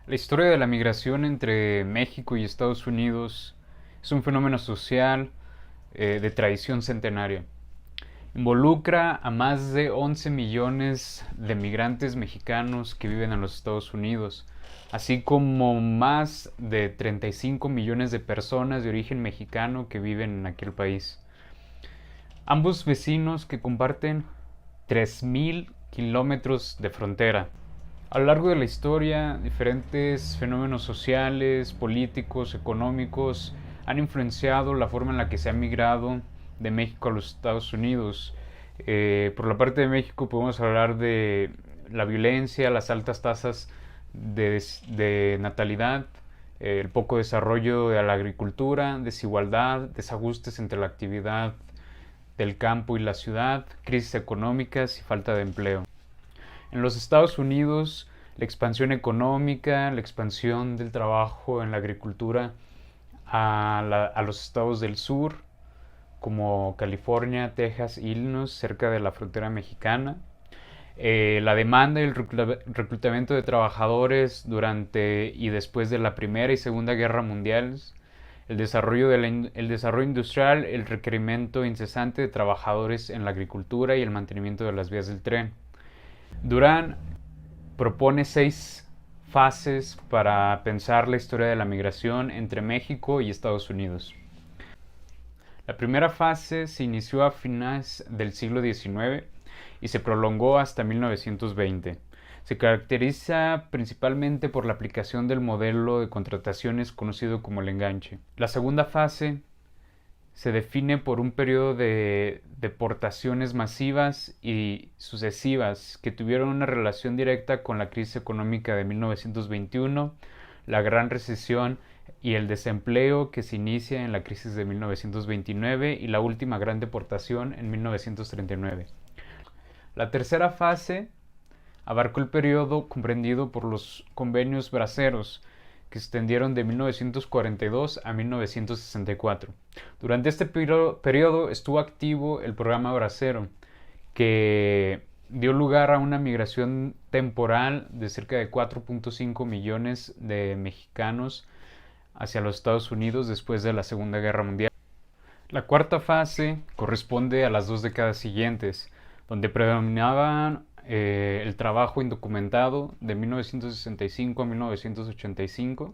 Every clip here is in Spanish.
La historia de la migración entre México y Estados Unidos es un fenómeno social de tradición centenaria. Involucra a más de 11 millones de migrantes mexicanos que viven en los Estados Unidos, así como más de 35 millones de personas de origen mexicano que viven en aquel país. Ambos vecinos que comparten 3.000 kilómetros de frontera. A lo largo de la historia, diferentes fenómenos sociales, políticos, económicos han influenciado la forma en la que se ha migrado de México a los Estados Unidos. Por la parte de México podemos hablar de la violencia, las altas tasas de natalidad, el poco desarrollo de la agricultura, desigualdad, desajustes entre la actividad del campo y la ciudad, crisis económicas y falta de empleo. En los Estados Unidos, la expansión económica, la expansión del trabajo en la agricultura a los estados del sur, como California, Texas, Illinois, cerca de la frontera mexicana. La demanda y el reclutamiento de trabajadores durante y después de la Primera y Segunda Guerra Mundial, el desarrollo industrial, el requerimiento incesante de trabajadores en la agricultura y el mantenimiento de las vías del tren. Durán propone 6 fases para pensar la historia de la migración entre México y Estados Unidos. La primera fase se inició a finales del siglo XIX y se prolongó hasta 1920. Se caracteriza principalmente por la aplicación del modelo de contrataciones conocido como el enganche. La segunda fase se define por un periodo de deportaciones masivas y sucesivas que tuvieron una relación directa con la crisis económica de 1921, la Gran Recesión y el desempleo que se inicia en la crisis de 1929 y la última gran deportación en 1939. La tercera fase abarcó el periodo comprendido por los convenios braceros, que se extendieron de 1942 a 1964. Durante este periodo estuvo activo el programa Bracero, que dio lugar a una migración temporal de cerca de 4.5 millones de mexicanos hacia los Estados Unidos después de la Segunda Guerra Mundial. La cuarta fase corresponde a las 2 décadas siguientes, donde predominaba el trabajo indocumentado de 1965 a 1985.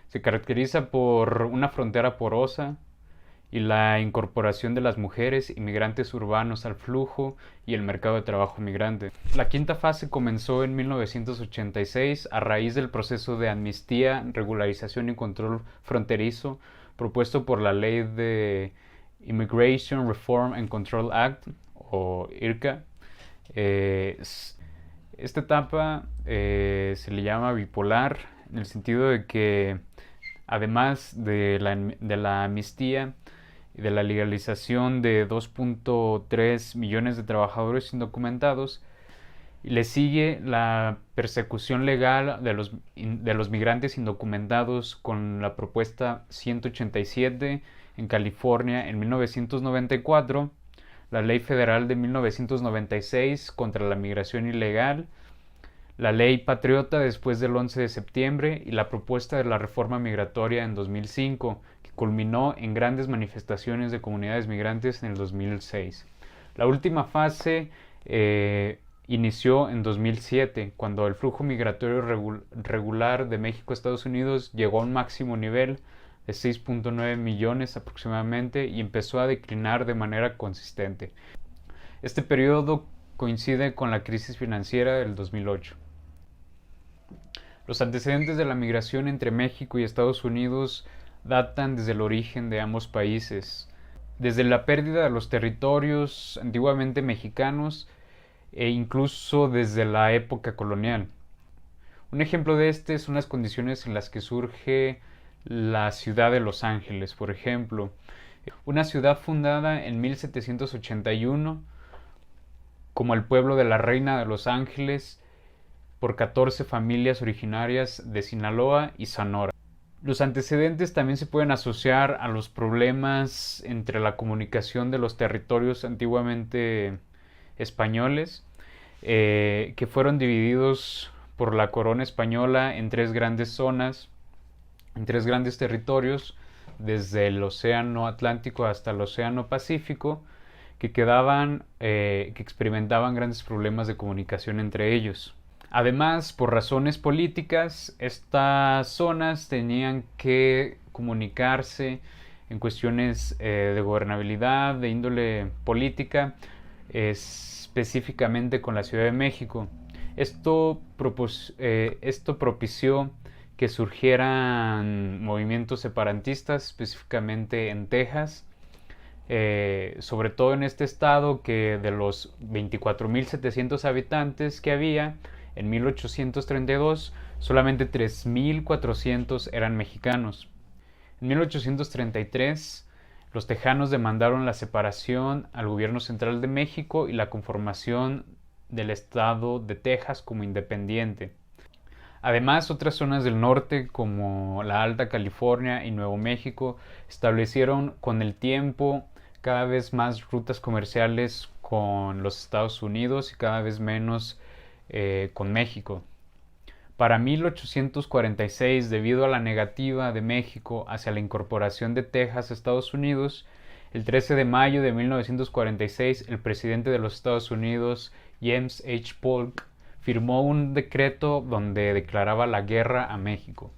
Se caracteriza por una frontera porosa y la incorporación de las mujeres inmigrantes urbanos al flujo y el mercado de trabajo migrante. La quinta fase comenzó en 1986 a raíz del proceso de amnistía, regularización y control fronterizo propuesto por la ley de Immigration Reform and Control Act o IRCA. Esta etapa se le llama bipolar en el sentido de que además de la amnistía y de la legalización de 2.3 millones de trabajadores indocumentados, le sigue la persecución legal de los migrantes indocumentados con la propuesta 187 en California en 1994, la Ley Federal de 1996 contra la migración ilegal, la Ley Patriota después del 11 de septiembre y la propuesta de la reforma migratoria en 2005, que culminó en grandes manifestaciones de comunidades migrantes en el 2006. La última fase inició en 2007, cuando el flujo migratorio regular de México a Estados Unidos llegó a un máximo nivel de 6.9 millones aproximadamente y empezó a declinar de manera consistente. Este periodo coincide con la crisis financiera del 2008. Los antecedentes de la migración entre México y Estados Unidos datan desde el origen de ambos países, desde la pérdida de los territorios antiguamente mexicanos e incluso desde la época colonial. Un ejemplo de este son las condiciones en las que surge la ciudad de Los Ángeles, por ejemplo, una ciudad fundada en 1781 como el pueblo de la Reina de Los Ángeles por 14 familias originarias de Sinaloa y Sonora. Los antecedentes también se pueden asociar a los problemas entre la comunicación de los territorios antiguamente españoles, que fueron divididos por la corona española en tres grandes zonas, en tres grandes territorios, desde el Océano Atlántico hasta el Océano Pacífico, que experimentaban grandes problemas de comunicación entre ellos. Además, por razones políticas, estas zonas tenían que comunicarse en cuestiones de gobernabilidad, de índole política, específicamente con la Ciudad de México. Esto propició que surgieran movimientos separatistas, específicamente en Texas, sobre todo en este estado, que de los 24.700 habitantes que había en 1832, solamente 3.400 eran mexicanos. En 1833, los tejanos demandaron la separación al gobierno central de México y la conformación del estado de Texas como independiente. Además, otras zonas del norte, como la Alta California y Nuevo México, establecieron con el tiempo cada vez más rutas comerciales con los Estados Unidos y cada vez menos con México. Para 1846, debido a la negativa de México hacia la incorporación de Texas a Estados Unidos, el 13 de mayo de 1946, el presidente de los Estados Unidos, James H. Polk, firmó un decreto donde declaraba la guerra a México.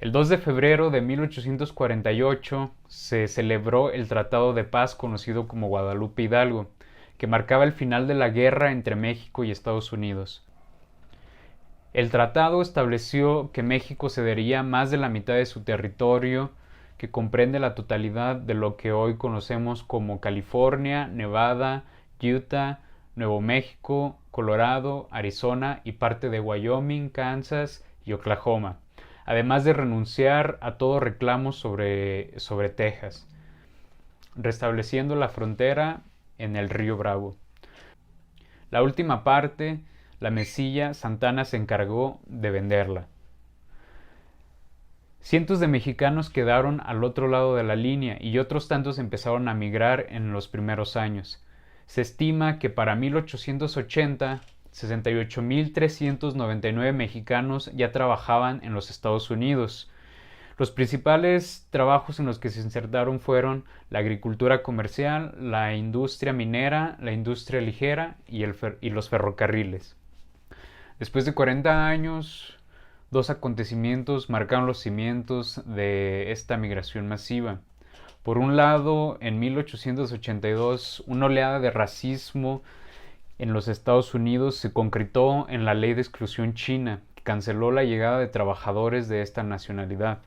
El 2 de febrero de 1848 se celebró el Tratado de Paz conocido como Guadalupe Hidalgo, que marcaba el final de la guerra entre México y Estados Unidos. El tratado estableció que México cedería más de la mitad de su territorio, que comprende la totalidad de lo que hoy conocemos como California, Nevada, Utah, Nuevo México, Colorado, Arizona y parte de Wyoming, Kansas y Oklahoma, además de renunciar a todo reclamo sobre Texas, restableciendo la frontera en el río Bravo. La última parte, la Mesilla, Santana se encargó de venderla. Cientos de mexicanos quedaron al otro lado de la línea y otros tantos empezaron a migrar en los primeros años. Se estima que para 1880, 68.399 mexicanos ya trabajaban en los Estados Unidos. Los principales trabajos en los que se insertaron fueron la agricultura comercial, la industria minera, la industria ligera y los ferrocarriles. Después de 40 años, dos acontecimientos marcaron los cimientos de esta migración masiva. Por un lado, en 1882, una oleada de racismo en los Estados Unidos se concretó en la Ley de Exclusión China, que canceló la llegada de trabajadores de esta nacionalidad.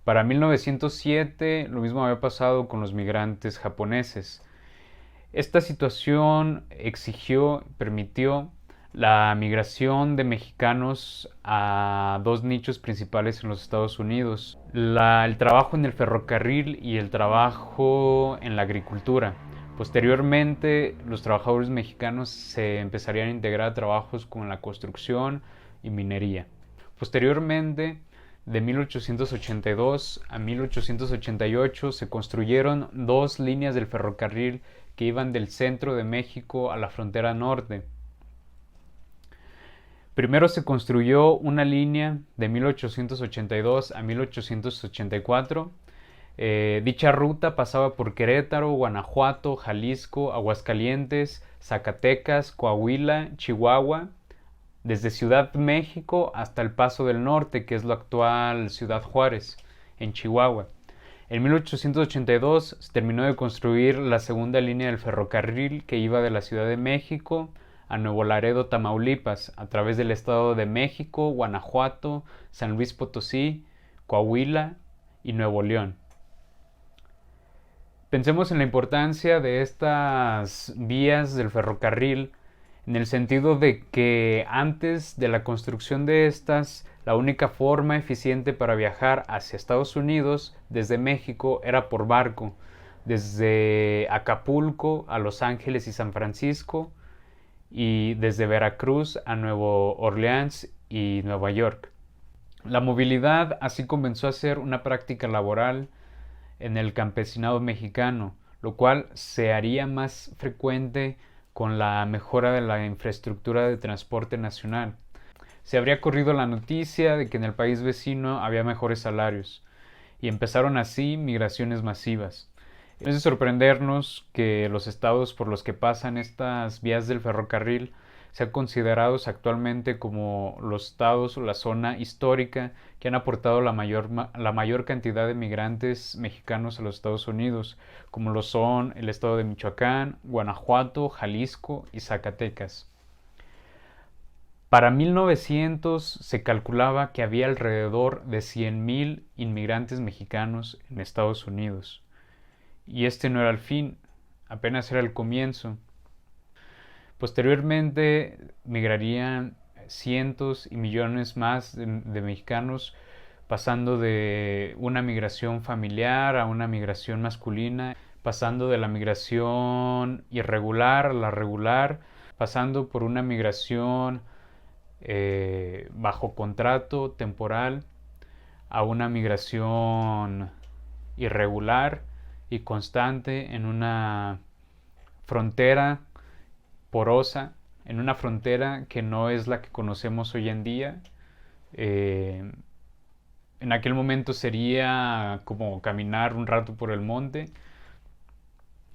Para 1907, lo mismo había pasado con los migrantes japoneses. Esta situación permitió la migración de mexicanos a dos nichos principales en los Estados Unidos: el trabajo en el ferrocarril y el trabajo en la agricultura. Posteriormente, los trabajadores mexicanos se empezarían a integrar a trabajos como la construcción y minería. Posteriormente, de 1882 a 1888 se construyeron dos líneas del ferrocarril que iban del centro de México a la frontera norte. Primero se construyó una línea de 1882 a 1884. Dicha ruta pasaba por Querétaro, Guanajuato, Jalisco, Aguascalientes, Zacatecas, Coahuila, Chihuahua, desde Ciudad de México hasta El Paso del Norte, que es la actual Ciudad Juárez, en Chihuahua. En 1882 se terminó de construir la segunda línea del ferrocarril que iba de la Ciudad de México a Nuevo Laredo, Tamaulipas, a través del Estado de México, Guanajuato, San Luis Potosí, Coahuila y Nuevo León. Pensemos en la importancia de estas vías del ferrocarril, en el sentido de que antes de la construcción de estas, la única forma eficiente para viajar hacia Estados Unidos desde México era por barco, desde Acapulco a Los Ángeles y San Francisco, y desde Veracruz a Nueva Orleans y Nueva York. La movilidad así comenzó a ser una práctica laboral en el campesinado mexicano, lo cual se haría más frecuente con la mejora de la infraestructura de transporte nacional. Se habría corrido la noticia de que en el país vecino había mejores salarios, y empezaron así migraciones masivas. Es de sorprendernos que los estados por los que pasan estas vías del ferrocarril sean considerados actualmente como los estados o la zona histórica que han aportado la mayor cantidad de migrantes mexicanos a los Estados Unidos, como lo son el estado de Michoacán, Guanajuato, Jalisco y Zacatecas. Para 1900 se calculaba que había alrededor de 100,000 inmigrantes mexicanos en Estados Unidos. Y este no era el fin, apenas era el comienzo. Posteriormente migrarían cientos y millones más de mexicanos, pasando de una migración familiar a una migración masculina, pasando de la migración irregular a la regular, pasando por una migración bajo contrato temporal a una migración irregular y constante en una frontera porosa, en una frontera que no es la que conocemos hoy en día. Eh, en aquel momento sería como caminar un rato por el monte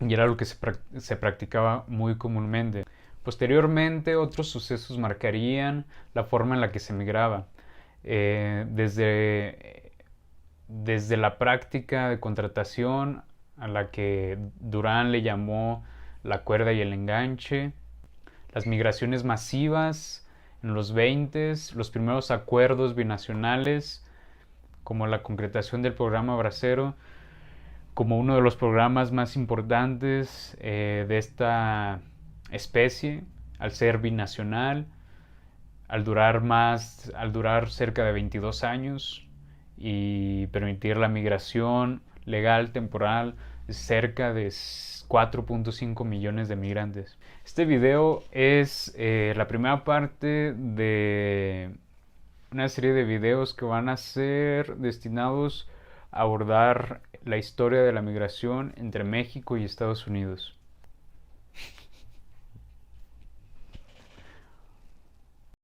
y era algo que se practicaba muy comúnmente. Posteriormente, otros sucesos marcarían la forma en la que se migraba. Desde la práctica de contratación a la que Durán le llamó la cuerda y el enganche, las migraciones masivas en los 20, los primeros acuerdos binacionales, como la concretación del programa Bracero, como uno de los programas más importantes de esta especie, al ser binacional, al durar cerca de 22 años y permitir la migración legal temporal de cerca de 4.5 millones de migrantes. Este video es la primera parte de una serie de videos que van a ser destinados a abordar la historia de la migración entre México y Estados Unidos.